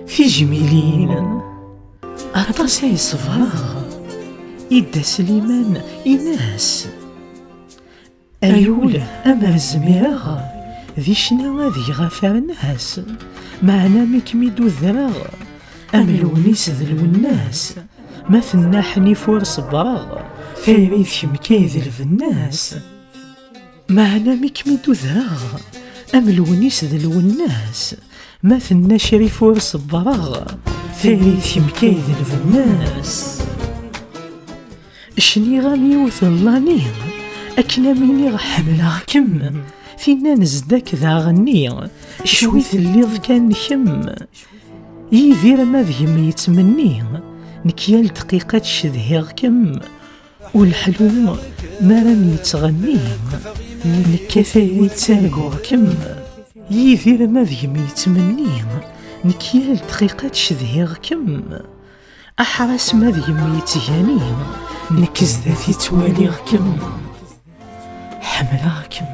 في جميلين أطاس يصفها إدا سليمان إناس أيول أما زميرغ ذي شنا ذي غفر الناس معنا مكميدو الذراغ أملونيس ذلو الناس ما ثنا حنيفور صبراغ فاريث مكايذ الناس معنا مكميدو ذراغ أملونيس ذلو الناس ما ثنا شريفور صبراغ فاريث مكايذ الناس شني غامي وثلاني أكنا ميني غحملها كم فينا نزدك ذا غني شويث اللي كان كم يذير ما ذيم يتمني نكيال دقيقة شذهيغ كم والحلو ما راني يتغني نكافي يتساقو كم يذير ما ذيم يتمني نكيال دقيقة شذهيغ كم أحرس ما ذيم يتجاني نكز ذاتي تواليغ كم حملاكم